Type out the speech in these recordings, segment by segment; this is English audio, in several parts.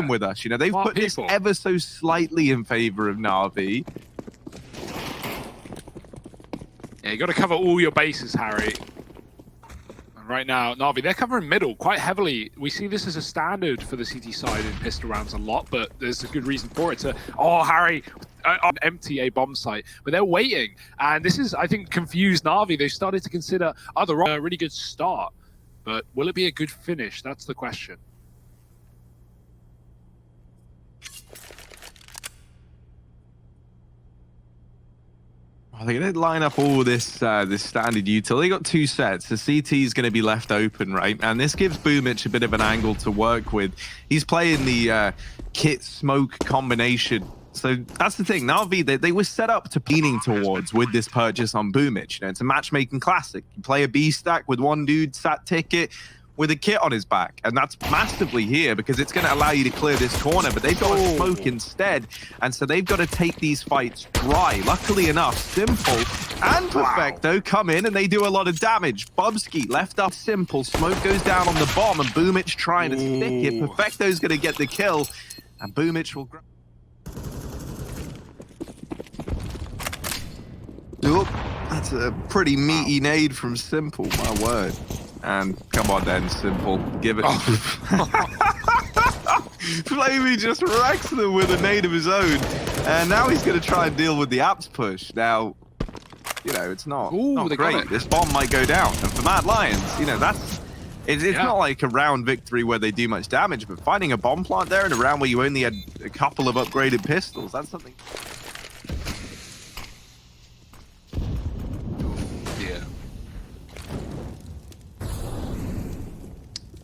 with us. You know, they've put this ever so slightly in favor of Na'Vi. Yeah, you got to cover all your bases, Harry. And right now, Na'Vi, they're covering middle quite heavily. We see this as a standard for the CT side in pistol rounds a lot, but there's a good reason for it. Oh, Harry, empty a bomb site, but they're waiting. And this is, I think, confused Na'Vi. They've started to consider, they're on a really good start, but will it be a good finish? That's the question. They're going to line up all this this standard util. They got two sets. The CT is going to be left open, right? And this gives Boomich a bit of an angle to work with. He's playing the kit smoke combination. So that's the thing. Na'Vi, they were set up to leaning towards with this purchase on Boomich. You know, it's a matchmaking classic. You play a B stack with one dude sat ticket with a kit on his back, and that's massively here because it's going to allow you to clear this corner, but they've got a smoke instead, and so they've got to take these fights dry. Luckily enough, Simple and Perfecto come in and they do a lot of damage. Bubsky left up Simple, smoke goes down on the bomb, and Boomich trying to stick it. Perfecto's going to get the kill, and Boomich will grab. Oop, that's a pretty meaty nade from Simple, my word. And come on then, Simple, give it. Flamey just wrecks them with a nade of his own. And now he's going to try and deal with the apps push. Now, you know, it's not great. This bomb might go down. And for Mad Lions, you know, it's not like a round victory where they do much damage, but finding a bomb plant there in a round where you only had a couple of upgraded pistols, that's something.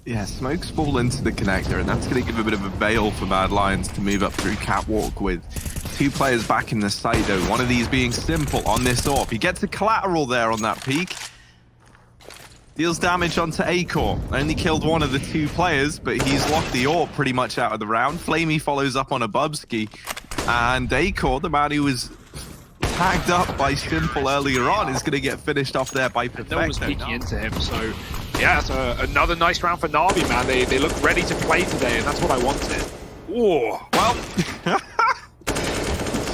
Yeah, smokes fall into the connector, and that's going to give a bit of a veil for Mad Lions to move up through Catwalk with two players back in the site, though. One of these being Simple on this AWP. He gets a collateral there on that peak. Deals damage onto Acor. Only killed one of the two players, but he's locked the AWP pretty much out of the round. Flamey follows up on a Bubsky, and Acor, the man who was tagged up by Simple earlier on, is going to get finished off there by Perfecto. No one was peeking into him, so yeah, it's another nice round for Na'Vi, man. They look ready to play today, and that's what I wanted. Oh, well.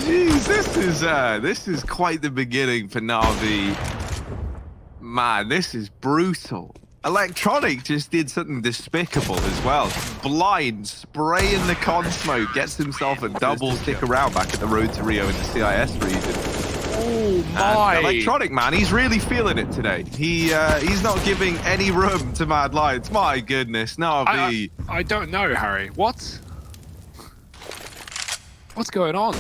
Jeez, this is quite the beginning for Na'Vi. Man, this is brutal. Electronic just did something despicable as well. Blind, spraying the con smoke, gets himself a double stick around back at the Road to Rio in the CIS region. Oh my! And Electronic, man, he's really feeling it today. He's not giving any room to Mad Lions. My goodness, Na'Vi. I don't know, Harry. What's going on?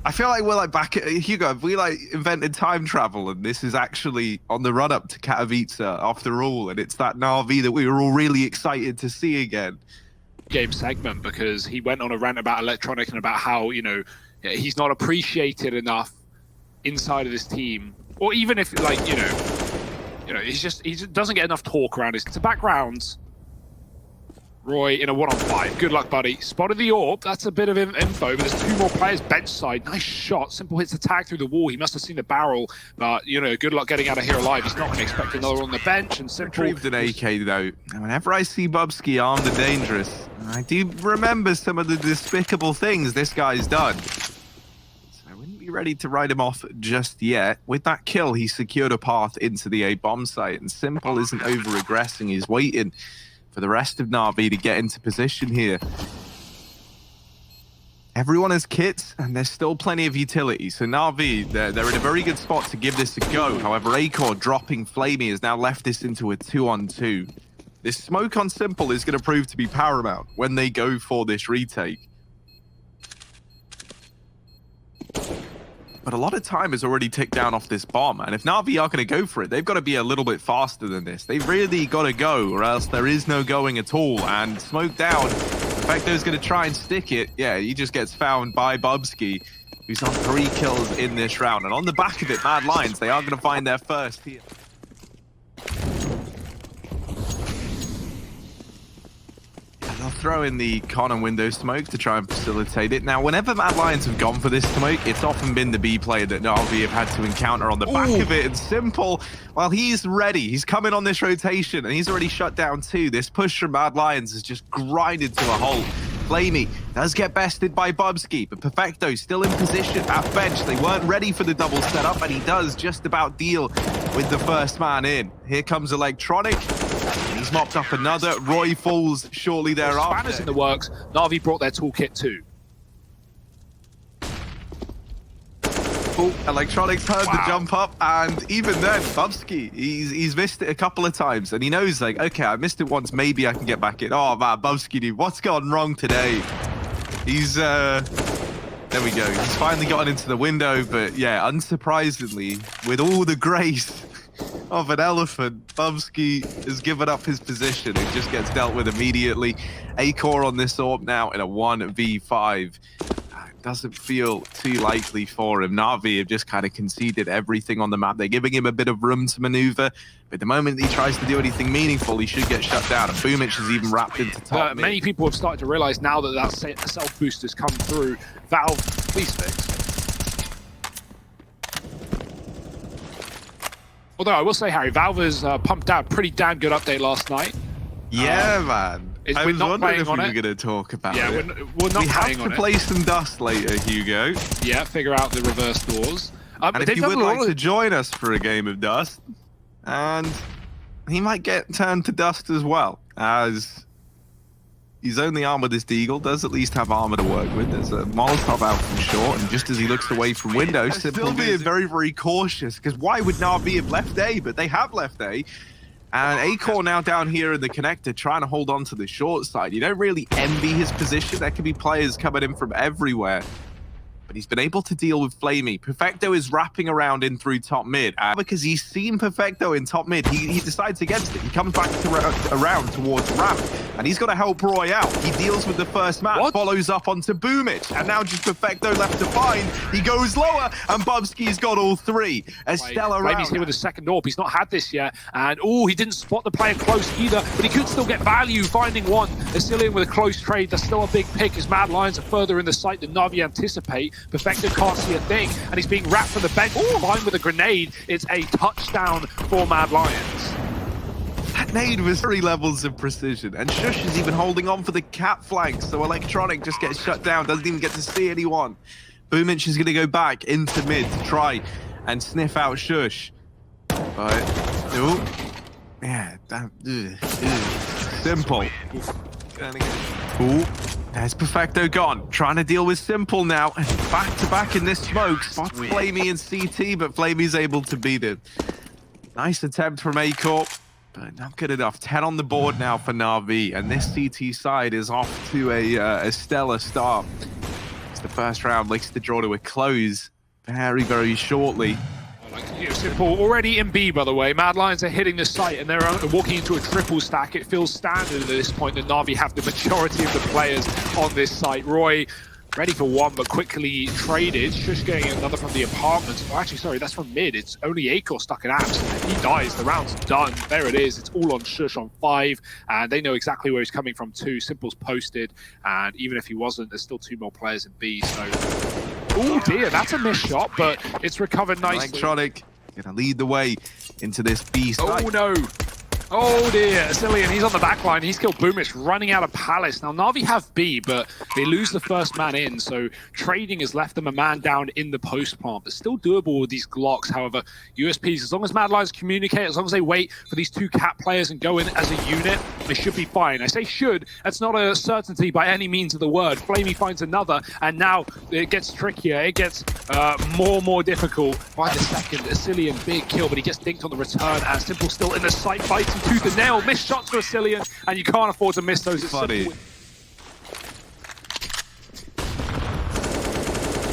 I feel like we're like back at Hugo. Have we like invented time travel, and this is actually on the run up to Katowice after all, and it's that Na'Vi that we were all really excited to see again. Game segment, because he went on a rant about Electronic and about how, you know, he's not appreciated enough inside of this team, or even if, like, you know, he just doesn't get enough talk around his backgrounds. Roy in a 1-on-5. Good luck, buddy. Spotted the AWP. That's a bit of info, but there's two more players bench side. Nice shot. Simple hits the tag through the wall. He must have seen the barrel, but, you know, good luck getting out of here alive. He's not going to expect another on the bench, and Simple retrieved an AK, though. And whenever I see Bubsky armed and dangerous, I do remember some of the despicable things this guy's done. So I wouldn't be ready to write him off just yet. With that kill, he secured a path into the A bomb site, and Simple isn't over-aggressing. He's waiting for the rest of Na'Vi to get into position here. Everyone has kits, and there's still plenty of utility. So Na'Vi, they're in a very good spot to give this a go. However, Acor dropping Flamey has now left this into a 2-on-2. This smoke on Simple is going to prove to be paramount when they go for this retake. But a lot of time has already ticked down off this bomb, and if Na'Vi are going to go for it, they've got to be a little bit faster than this. They've really got to go, or else there is no going at all. And smoke down, Perfecto's going to try and stick it. Yeah, he just gets found by Bubsky, who's on 3 kills in this round. And on the back of it, Mad Lions, they are going to find their first here. They'll throw in the con and window smoke to try and facilitate it. Now, whenever Mad Lions have gone for this smoke, it's often been the B player that Na'Vi have had to encounter on the back of it. And Simple, well, he's ready. He's coming on this rotation, and he's already shut down 2. This push from Mad Lions is just grinded to a halt. Flamey does get bested by Bubsky, but Perfecto still in position at bench. They weren't ready for the double setup, and he does just about deal with the first man in. Here comes Electronic. He's mopped up another. Roy falls shortly thereafter. Spanners in the works. Navi brought their toolkit too. Electronics heard the jump up, and even then, Bubsky, he's missed it a couple of times, and he knows, like, okay, I missed it once, maybe I can get back in. Oh man, Bubsky, dude, what's gone wrong today? He's there we go. He's finally gotten into the window, but yeah, unsurprisingly, with all the grace of an elephant, Bubsky has given up his position. It just gets dealt with immediately. A-Core on this AWP now in a 1v5. Doesn't feel too likely for him. Navi have just kind of conceded everything on the map. They're giving him a bit of room to maneuver, but the moment he tries to do anything meaningful, he should get shut down. And Boomich is even wrapped into top mid. Many people have started to realize now that that self-boost has come through. Valve, please fix. Although I will say, Harry, Valve has pumped out a pretty damn good update last night. Yeah, man. I was wondering if we were going to talk about it. We're not playing on it. We have to play some Dust later, Hugo. Yeah, figure out the reverse doors. And if you would like to join us for a game of Dust, and he might get turned to Dust as well, as his only armor, this Deagle, does at least have armor to work with. There's a Molotov out from short, and just as he looks away from window, Simple being very, very cautious, because why would Navi have left A? But they have left A. And A-Core now down here in the connector trying to hold on to the short side. You don't really envy his position. There could be players coming in from everywhere. But he's been able to deal with Flamey. Perfecto is wrapping around in through top mid. Because he's seen Perfecto in top mid, he decides against it. He comes back around towards ramp. And he's got to help Roy out. He deals with the first match, follows up onto Boomich. And now just Perfecto left to find. He goes lower, and Bubsky's got all three. Estella around. Flamey's here with a second AWP. He's not had this yet. And he didn't spot the player close either, but he could still get value finding one. Asilian with a close trade. That's still a big pick as Mad Lions are further in the sight than Navi anticipate. Perfecto can't see a thing, and he's being wrapped from the bench. Combined with a grenade, it's a touchdown for Mad Lions. That nade was 3 levels of precision, and Shush is even holding on for the cap flank, so Electronic just gets shut down, doesn't even get to see anyone. Boomich is going to go back into mid to try and sniff out Shush. But, yeah, Simple. There's Perfecto gone. Trying to deal with Simple now. Back to back in this smoke. Spots Flamey and CT, but Flamey's able to beat it. Nice attempt from A-Core, but not good enough. 10 on the board now for Navi, and this CT side is off to a stellar start. It's the first round, likes to draw to a close very, very shortly. Simple already in B, by the way. Mad Lions are hitting the site and they're walking into a triple stack. It feels standard at this point that Navi have the majority of the players on this site. Roy ready for one, but quickly traded. Shush getting another from the apartment. Oh, actually, sorry, that's from mid. It's only A-Core stuck in apps. He dies. The round's done. There it is. It's all on Shush on 5, and they know exactly where he's coming from too. Simple's posted, and even if he wasn't, there's still 2 more players in B, so... Oh dear, that's a missed shot, but it's recovered nicely. Electronic gonna lead the way into this B site. Oh no. Oh dear, Asilian, he's on the back line. He's killed Boomich running out of Palace. Now, Navi have B, but they lose the first man in, so trading has left them a man down in the post plant. But still doable with these Glocks. However, USPs, as long as Mad Lions communicate, as long as they wait for these 2 cat players and go in as a unit, they should be fine. I say should, that's not a certainty by any means of the word. Flamey finds another, and now it gets trickier. It gets more difficult by the second. Asilian, big kill, but he gets dinked on the return, and Simple still in the sight, fighting tooth and nail. Missed shots for Asilian, and you can't afford to miss those. It's funny.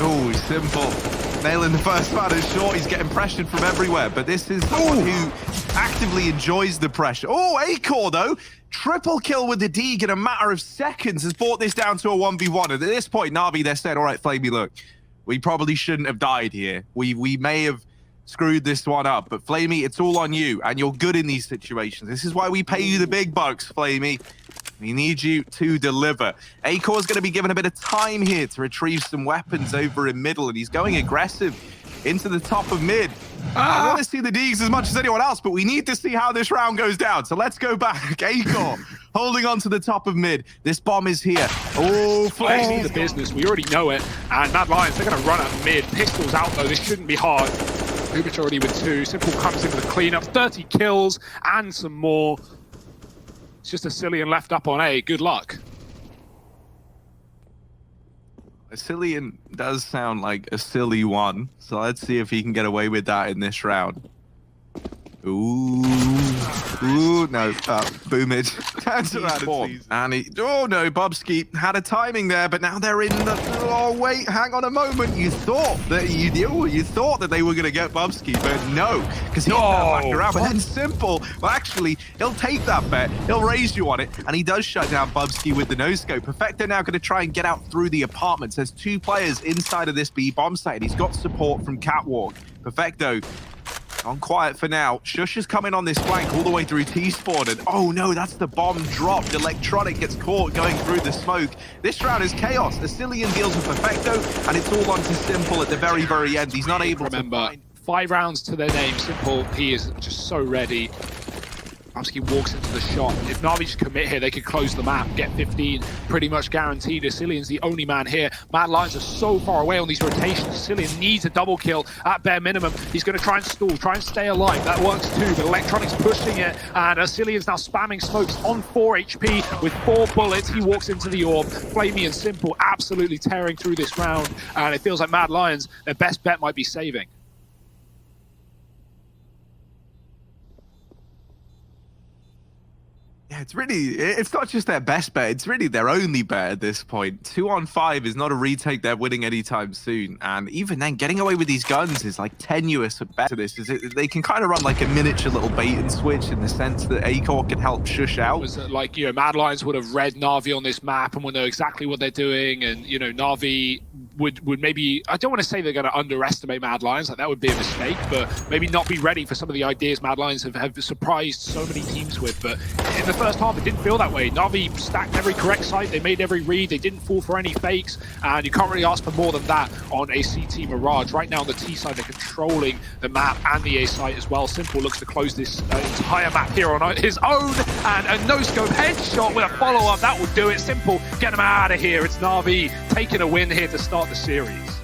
Oh, Simple. Nailing the first man is short. He's getting pressured from everywhere, but this is someone who actively enjoys the pressure. Oh, A-Core, though. Triple kill with the Deeg in a matter of seconds has brought this down to a 1v1. And at this point, Navi, they said, all right, Flamey, look, we probably shouldn't have died here. We may have screwed this one up, but Flamey, it's all on you, and you're good in these situations. This is why we pay you the big bucks, Flamey. We need you to deliver. A-Core's going to be given a bit of time here to retrieve some weapons over in middle, and he's going aggressive into the top of mid. I want to see the Deegs as much as anyone else, but we need to see how this round goes down. So let's go back. Acor holding on to the top of mid. This bomb is here. Oh, Flexing the business. We already know it. And Mad Lions, they're going to run at mid. Pistols out, though. This shouldn't be hard. Boomitch already with 2. Simple comes in with a cleanup. 30 kills and some more. It's just a Cillian left up on A. Good luck. Cillian does sound like a silly one, so let's see if he can get away with that in this round. Ooh, no, Boomitch turns around and sees. And he, oh no, Bubsky had a timing there, but now they're in the, oh wait, hang on a moment. You thought that you thought that they were going to get Bubsky, but no, because he back around. But then Simple, well actually, he'll take that bet, he'll raise you on it, and he does shut down Bubsky with the no-scope. Perfecto now going to try and get out through the apartments. There's 2 players inside of this B bomb site, and he's got support from Catwalk. Perfecto on quiet for now. Shush is coming on this flank all the way through T-spawn, and oh no, that's the bomb dropped. Electronic gets caught going through the smoke. This round is chaos. The Cillian deals with Perfecto, and it's all on to Simple at the very, very end. He's not able to find... 5 rounds to their name. Simple, he is just so ready. Bubsky walks into the shot. If Navi just commit here, they could close the map, get 15, pretty much guaranteed. Cillian's the only man here. Mad Lions are so far away on these rotations. Cillian needs a double kill at bare minimum. He's going to try and stall, try and stay alive. That works too, but Electronic's pushing it, and Cillian's now spamming smokes on 4 HP with 4 bullets. He walks into the orb. Flamey and Simple absolutely tearing through this round, and it feels like Mad Lions, their best bet might be saving. Yeah, it's not just their best bet, it's really their only bet at this point. 2 on 5 is not a retake they're winning anytime soon. And even then, getting away with these guns is like tenuous at best. They can kind of run like a miniature little bait and switch in the sense that Acor can help shush out. It was like, you know, Mad Lions would have read Na'Vi on this map and would know exactly what they're doing. And, you know, Na'Vi would maybe, I don't want to say they're going to underestimate Mad Lions, like that would be a mistake, but maybe not be ready for some of the ideas Mad Lions have surprised so many teams with. But in the first half, it didn't feel that way. Na'Vi stacked every correct site, they made every read, they didn't fall for any fakes, and you can't really ask for more than that on a CT Mirage. Right now on the T side, they're controlling the map and the A site as well. Simple looks to close this entire map here on his own, and a no-scope headshot with a follow-up, that will do it. Simple, get them out of here. It's Na'Vi taking a win here to start the series.